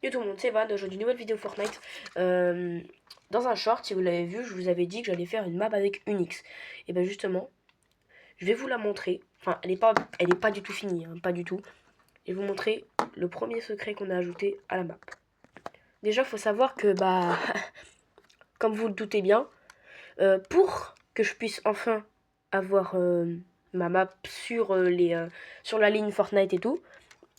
Yo tout le monde, c'est Van, aujourd'hui une nouvelle vidéo Fortnite. Dans un short, si vous l'avez vu, je vous avais dit que j'allais faire une map avec Unix. Et ben justement, je vais vous la montrer. Enfin, elle est pas du tout finie, hein, pas du tout. Et vous montrer le premier secret qu'on a ajouté à la map. Déjà, faut savoir que, bah, comme vous le doutez bien, pour que je puisse enfin avoir ma map sur la ligne Fortnite et tout,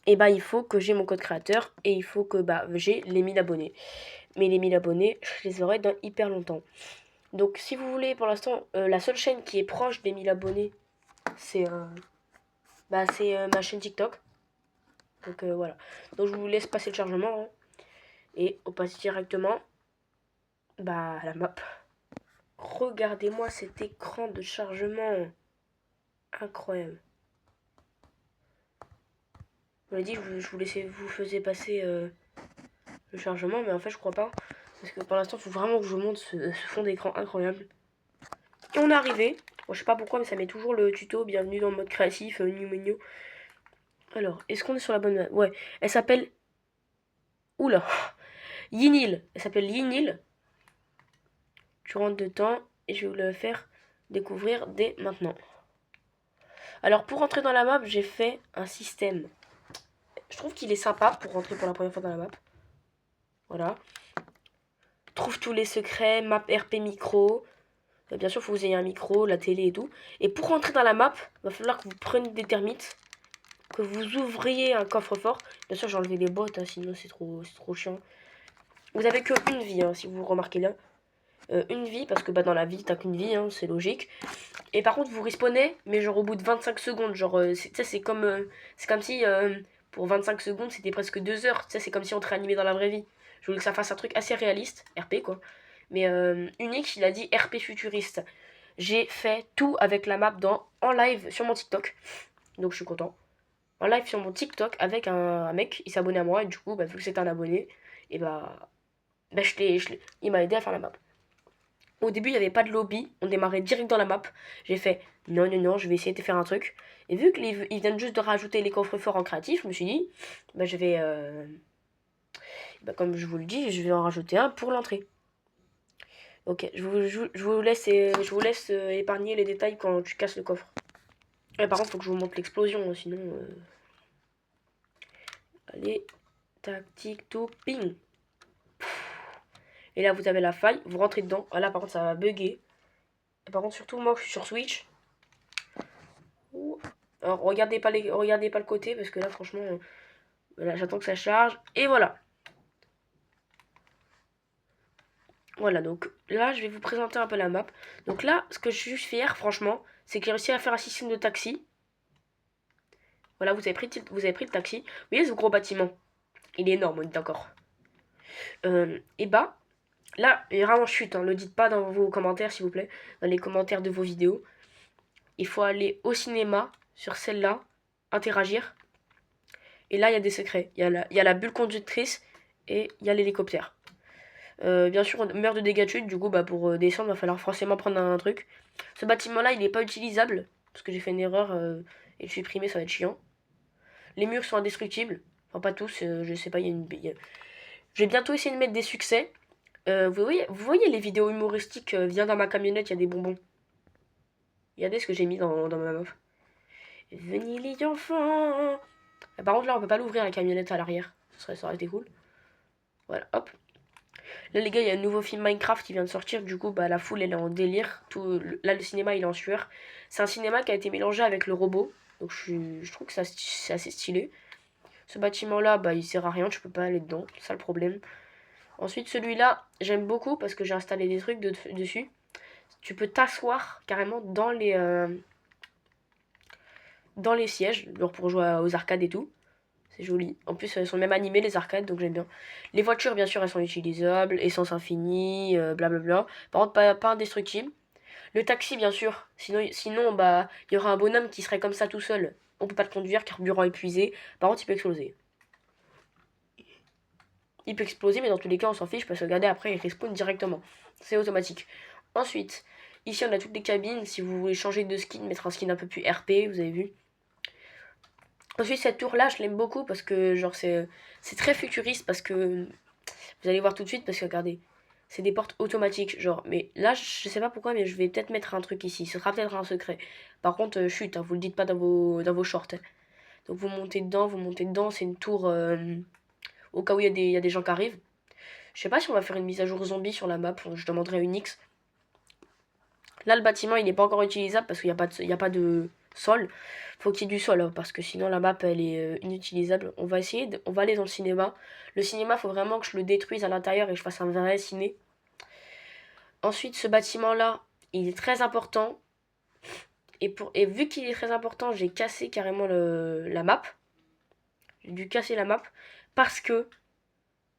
et bah il faut que j'ai mon code créateur et il faut que bah j'ai les 1000 abonnés. Mais les 1000 abonnés, je les aurai dans hyper longtemps. Donc si vous voulez, pour l'instant, la seule chaîne qui est proche des 1000 abonnés, c'est ma chaîne TikTok. Donc voilà. Donc je vous laisse passer le chargement, hein, et on passe directement à la map. Regardez-moi cet écran de chargement. Incroyable. On m'a dit que vous faisais passer le chargement, mais en fait je crois pas. Parce que pour l'instant, il faut vraiment que je vous montre ce fond d'écran incroyable. Et on est arrivé. Bon, je sais pas pourquoi, mais ça met toujours le tuto. Bienvenue dans le mode créatif, new. Alors, est-ce qu'on est sur la bonne... Ouais, elle s'appelle... Oula, Yinil. Elle s'appelle Yinil. Tu rentres dedans et je vais vous la faire découvrir dès maintenant. Alors, pour rentrer dans la map, j'ai fait un système. Je trouve qu'il est sympa pour rentrer pour la première fois dans la map. Voilà. Trouve tous les secrets, map RP micro. Bien sûr, il faut que vous ayez un micro, la télé et tout. Et pour rentrer dans la map, il va falloir que vous preniez des termites, que vous ouvriez un coffre-fort. Bien sûr, j'ai enlevé les bottes, hein, sinon c'est trop chiant. Vous avez que une vie, hein, si vous remarquez là. Une vie, parce que dans la vie, t'as qu'une vie, hein, c'est logique. Et par contre, vous respawnez, mais genre au bout de 25 secondes. Genre, c'est comme si pour 25 secondes, c'était presque 2 heures. C'est comme si on te réanimait dans la vraie vie. Je voulais que ça fasse un truc assez réaliste, RP quoi. Mais Unix, il a dit RP futuriste. J'ai fait tout avec la map en live sur mon TikTok. Donc je suis content. En live sur mon TikTok avec un mec, il s'est abonné à moi. Et du coup, vu que c'était un abonné, et il m'a aidé à faire la map. Au début, il n'y avait pas de lobby. On démarrait direct dans la map. J'ai fait non, je vais essayer de faire un truc. Et vu qu'ils viennent juste de rajouter les coffres forts en créatif, je me suis dit, je vais, comme je vous le dis, je vais en rajouter un pour l'entrée. Ok, je vous laisse épargner les détails quand tu casses le coffre. Et par contre, faut que je vous montre l'explosion, sinon. Allez, tactique, tout, ping. Et là, vous avez la faille, vous rentrez dedans. Ah, là, par contre, ça va bugger. Et par contre, surtout, moi, je suis sur Switch. Alors, regardez pas le côté, parce que là, franchement, là, j'attends que ça charge. Et voilà. Voilà, donc là, je vais vous présenter un peu la map. Donc là, ce que je suis fier, franchement, c'est que j'ai réussi à faire un système de taxi. Voilà, vous avez pris le taxi. Vous voyez ce gros bâtiment? Il est énorme, on est d'accord. Et là, vraiment chute, hein, ne le dites pas dans vos commentaires, s'il vous plaît. Dans les commentaires de vos vidéos. Il faut aller au cinéma, sur celle-là, interagir. Et là, il y a des secrets. Il y a la bulle conductrice et il y a l'hélicoptère. Bien sûr, on meurt de dégâts de chute. Du coup, pour descendre, il va falloir forcément prendre un truc. Ce bâtiment-là, il n'est pas utilisable. Parce que j'ai fait une erreur et le supprimer, ça va être chiant. Les murs sont indestructibles. Enfin, pas tous. Je sais pas, je vais bientôt essayer de mettre des succès. Vous voyez les vidéos humoristiques, viens dans ma camionnette, il y a des bonbons. Regardez ce que j'ai mis dans ma meuf. Venez les enfants. Par contre, là, on peut pas l'ouvrir la camionnette à l'arrière. Ça aurait été cool. Voilà, hop. Là, les gars, il y a un nouveau film Minecraft qui vient de sortir. Du coup, la foule, elle est en délire. Là, le cinéma, il est en sueur. C'est un cinéma qui a été mélangé avec le robot. Donc, je trouve que c'est assez stylé. Ce bâtiment-là, il sert à rien. Tu peux pas aller dedans. C'est ça le problème. Ensuite, celui-là, j'aime beaucoup parce que j'ai installé des trucs dessus. Tu peux t'asseoir carrément dans les sièges, genre pour jouer aux arcades et tout. C'est joli. En plus, elles sont même animées, les arcades, donc j'aime bien. Les voitures, bien sûr, elles sont utilisables. Essence infinie, blablabla. Par contre, pas indestructible. Le taxi, bien sûr. Sinon, il y aura un bonhomme qui serait comme ça tout seul. On peut pas le conduire, carburant épuisé. Par contre, il peut exploser. Il peut exploser, mais dans tous les cas, on s'en fiche parce que regardez, après, il respawn directement. C'est automatique. Ensuite, ici, on a toutes les cabines. Si vous voulez changer de skin, mettre un skin un peu plus RP, vous avez vu. Ensuite, cette tour-là, je l'aime beaucoup parce que, genre, c'est très futuriste parce que, vous allez voir tout de suite parce que, regardez, c'est des portes automatiques, genre, mais là, je sais pas pourquoi, mais je vais peut-être mettre un truc ici, ce sera peut-être un secret. Par contre, chut, hein, vous le dites pas dans vos shorts, hein. Donc, vous montez dedans, c'est une tour, au cas où il y a des gens qui arrivent. Je sais pas si on va faire une mise à jour zombie sur la map, je demanderai une X. Là, le bâtiment, il n'est pas encore utilisable parce qu'il n'y a pas de sol. Faut qu'il y ait du sol, hein, parce que sinon la map, elle est inutilisable. On va on va aller dans le cinéma. Le cinéma, faut vraiment que je le détruise à l'intérieur et que je fasse un vrai ciné. Ensuite, ce bâtiment-là, il est très important. Et vu qu'il est très important, j'ai cassé carrément la map. J'ai dû casser la map parce que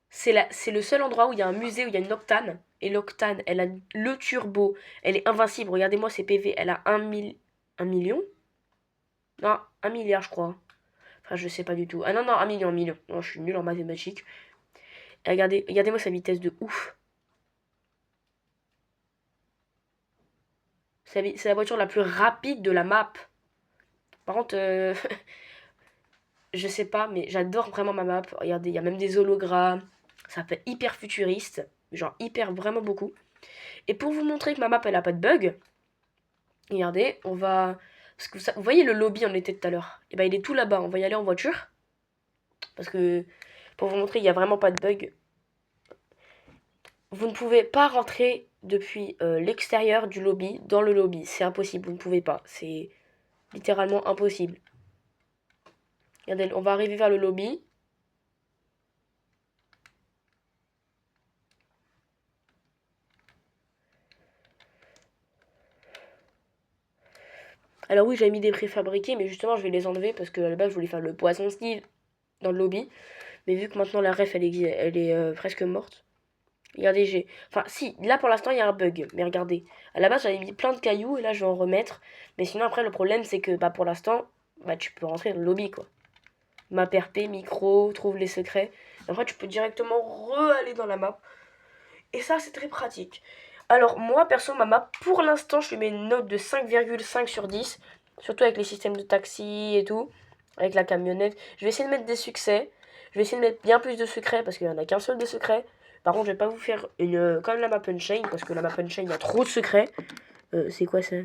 c'est le seul endroit où il y a un musée où il y a une octane. Et l'octane, elle a le turbo. Elle est invincible. Regardez-moi ses PV. Elle a 1 million. Non, 1 milliard, je crois. Enfin, je sais pas du tout. Ah non, non, 1 million, 1 million. Non, je suis nul en mathématiques. Et regardez-moi sa vitesse de ouf. C'est la voiture la plus rapide de la map. Par contre, je sais pas, mais j'adore vraiment ma map. Regardez, il y a même des hologrammes. Ça fait hyper futuriste. Genre hyper, vraiment beaucoup. Et pour vous montrer que ma map, elle a pas de bug, regardez, on va... Parce que vous voyez le lobby on était tout à l'heure. Et ben il est tout là-bas. On va y aller en voiture. Parce que pour vous montrer, il n'y a vraiment pas de bug. Vous ne pouvez pas rentrer depuis l'extérieur du lobby dans le lobby. C'est impossible, vous ne pouvez pas. C'est littéralement impossible. Regardez, on va arriver vers le lobby. Alors oui, j'avais mis des préfabriqués, mais justement, je vais les enlever parce que à la base, je voulais faire le poisson Steve dans le lobby. Mais vu que maintenant la ref, elle est presque morte. Regardez, j'ai... Enfin, si, là pour l'instant, il y a un bug. Mais regardez, à la base, j'avais mis plein de cailloux et là, je vais en remettre. Mais sinon, après, le problème, c'est que bah, pour l'instant, bah, tu peux rentrer dans le lobby, quoi. Map RP, micro, trouve les secrets. Après, tu peux directement re-aller dans la map. Et ça, c'est très pratique. Alors, moi, perso, ma map, pour l'instant, je lui mets une note de 5,5 sur 10. Surtout avec les systèmes de taxi et tout. Avec la camionnette. Je vais essayer de mettre des succès. Je vais essayer de mettre bien plus de secrets parce qu'il n'y en a qu'un seul de secret. Par contre, je vais pas vous faire comme la map Unchained parce que la map Unchained, il y a trop de secrets. C'est quoi ça?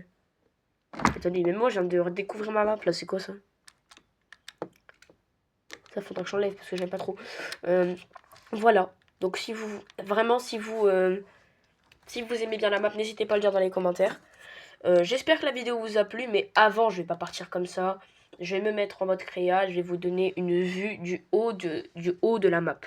Attendez, même moi, je viens de redécouvrir ma map là. C'est quoi ça? Ça faudra que j'enlève parce que j'aime pas trop. Voilà. Donc si vous vraiment si vous aimez bien la map, n'hésitez pas à le dire dans les commentaires. J'espère que la vidéo vous a plu, mais avant je vais pas partir comme ça. Je vais me mettre en mode créa, je vais vous donner une vue du haut de la map.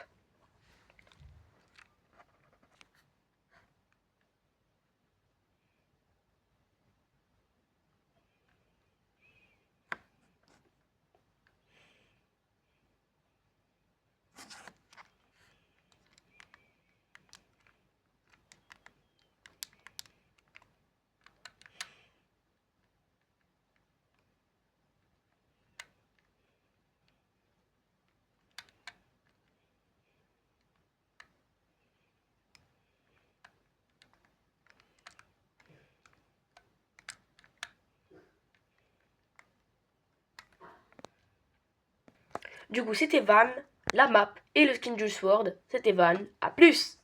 Du coup, c'était Van, la map et le skin Juice WRLD. C'était Van. À plus!